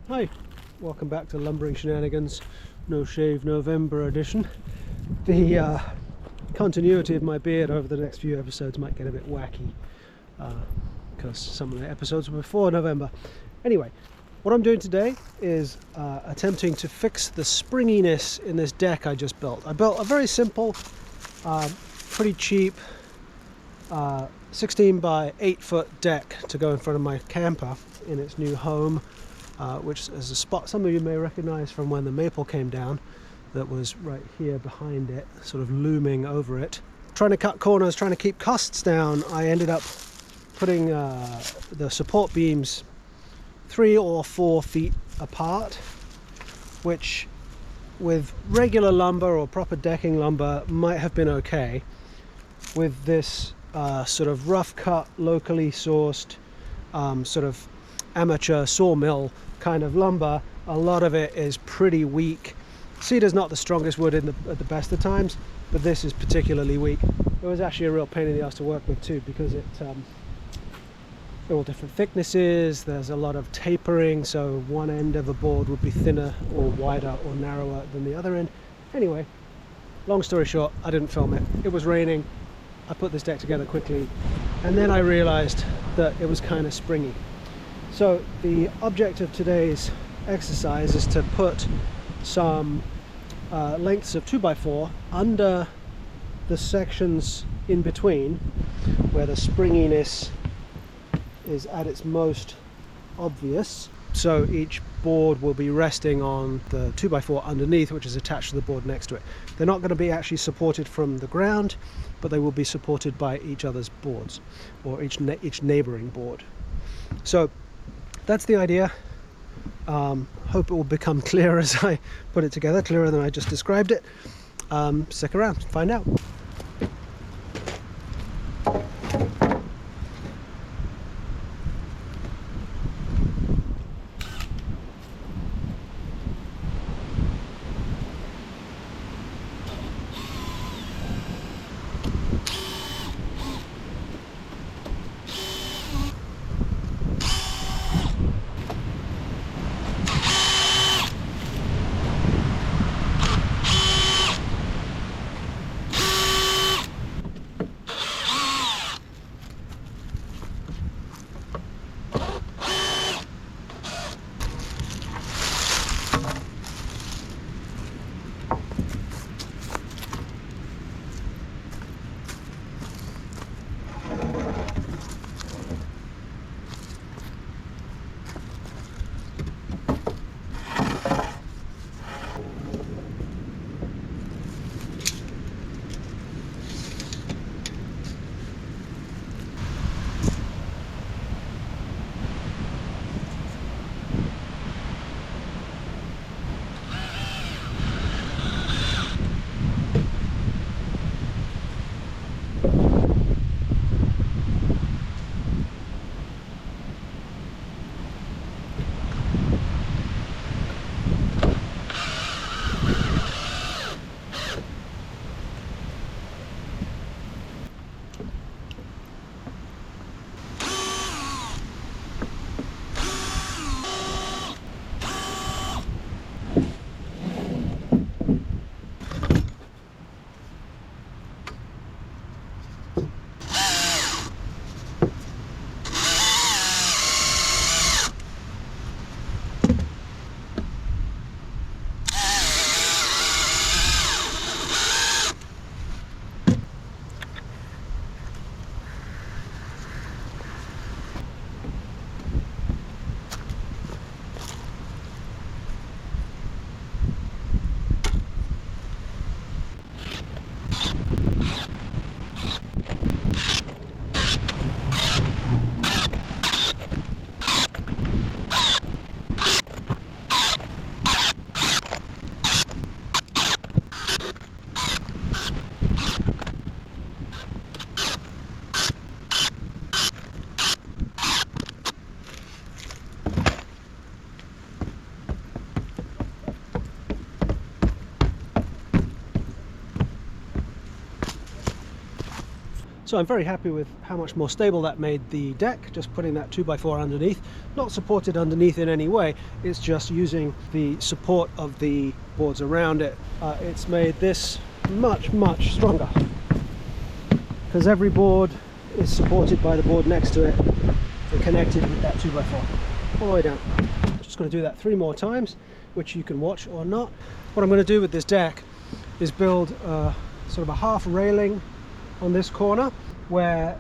Hi, welcome back to Lumbering Shenanigans, No Shave November edition. The continuity of my beard over the next few episodes might get a bit wacky because some of the episodes were before November. Anyway, what I'm doing today is attempting to fix the springiness in this deck I just built. I built a very simple, pretty cheap 16 by 8 foot deck to go in front of my camper in its new home. Which is a spot some of you may recognize from when the maple came down, that was right here behind it, sort of looming over it. Trying to cut corners, trying to keep costs down, I ended up putting the support beams 3 or 4 feet apart, which with regular lumber or proper decking lumber might have been okay. With this sort of rough cut, locally sourced, sort of amateur sawmill kind of lumber, a lot of it is pretty weak. Cedar's not the strongest wood at the best of times, but this is particularly weak. It was actually a real pain in the ass to work with too, because they're all different thicknesses. There's a lot of tapering, so one end of a board would be thinner or wider or narrower than the other end. Anyway, long story short, I didn't film it. It was raining. I put this deck together quickly, and then I realized that it was kind of springy. So the object of today's exercise is to put some lengths of 2x4 under the sections in between where the springiness is at its most obvious. So each board will be resting on the 2x4 underneath, which is attached to the board next to it. They're not going to be actually supported from the ground, but they will be supported by each other's boards, or each neighboring board. So that's the idea. Hope it will become clear as I put it together, clearer than I just described it. Stick around, find out. So I'm very happy with how much more stable that made the deck, just putting that 2x4 underneath. Not supported underneath in any way, it's just using the support of the boards around it. It's made this much stronger, because every board is supported by the board next to it and connected with that 2x4 all the way down. I'm just going to do that 3 more times, which you can watch or not. What I'm going to do with this deck is build sort of a half railing on this corner where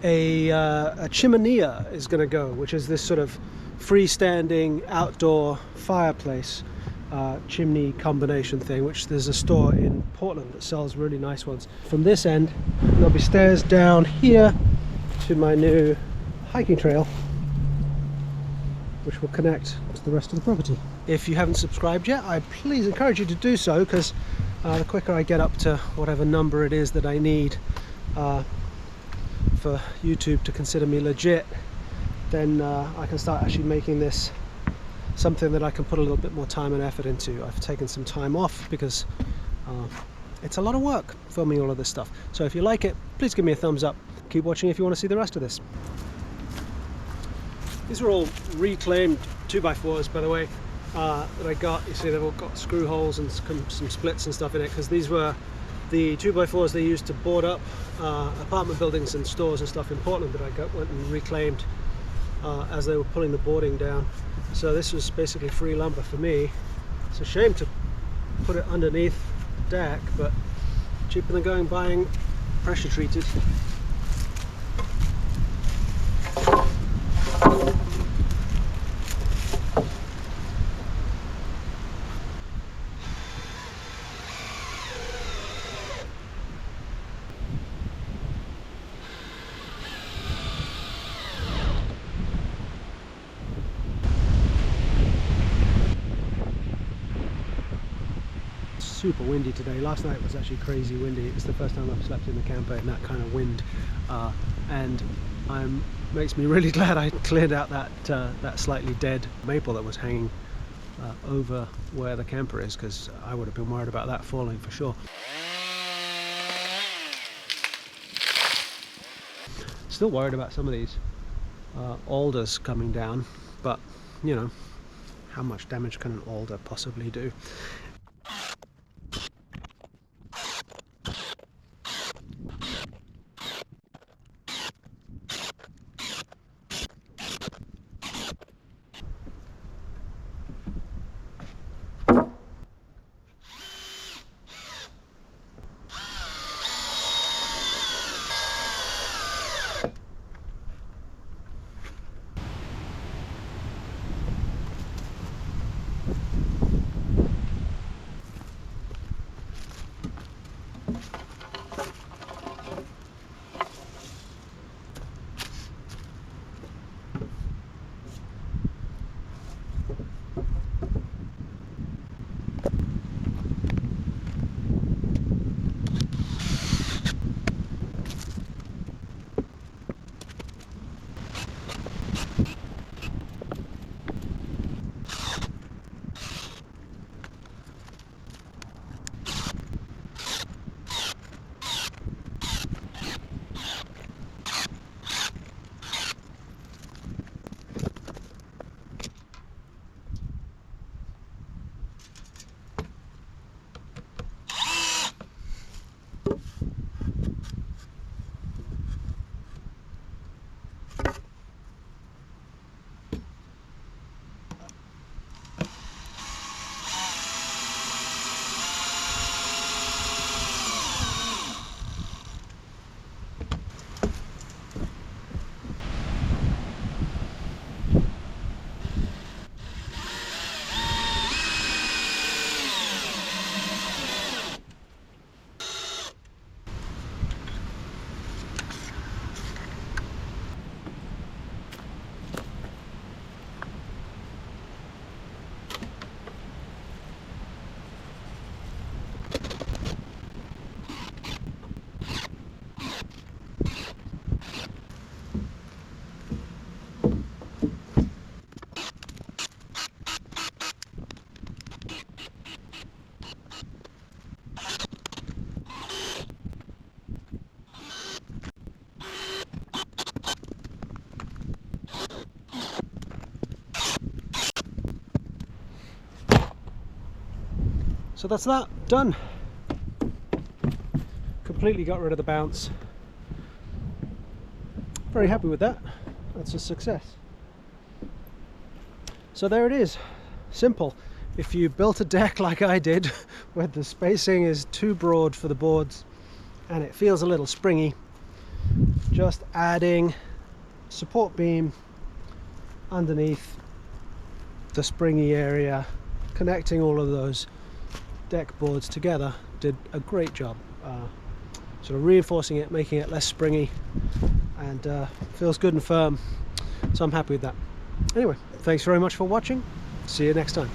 a chimenea is going to go, which is this sort of freestanding outdoor fireplace chimney combination thing, which there's a store in Portland that sells really nice ones. From this end there'll be stairs down here to my new hiking trail, which will connect to the rest of the property. If you haven't subscribed yet, I please encourage you to do so, because the quicker I get up to whatever number it is that I need for YouTube to consider me legit, then I can start actually making this something that I can put a little bit more time and effort into. I've taken some time off because it's a lot of work filming all of this stuff. So if you like it, please give me a thumbs up. Keep watching if you want to see the rest of this. These are all reclaimed 2x4s, by the way, that I got. You see they've all got screw holes and some splits and stuff in it, because these were the 2x4s they used to board up apartment buildings and stores and stuff in Portland that I went and reclaimed as they were pulling the boarding down. So this was basically free lumber for me. It's a shame to put it underneath the deck, but cheaper than going buying pressure treated. Super windy today. Last night was actually crazy windy. It was the first time I've slept in the camper in that kind of wind, and makes me really glad I cleared out that slightly dead maple that was hanging over where the camper is, because I would have been worried about that falling for sure. Still worried about some of these alders coming down, but you know, how much damage can an alder possibly do? So that's that, done. Completely got rid of the bounce. Very happy with that. That's a success. So there it is. Simple. If you built a deck like I did, where the spacing is too broad for the boards and it feels a little springy, just adding support beam underneath the springy area, connecting all of those deck boards together, did a great job. Sort of reinforcing it, making it less springy, and feels good and firm, so I'm happy with that. Anyway, thanks very much for watching. See you next time.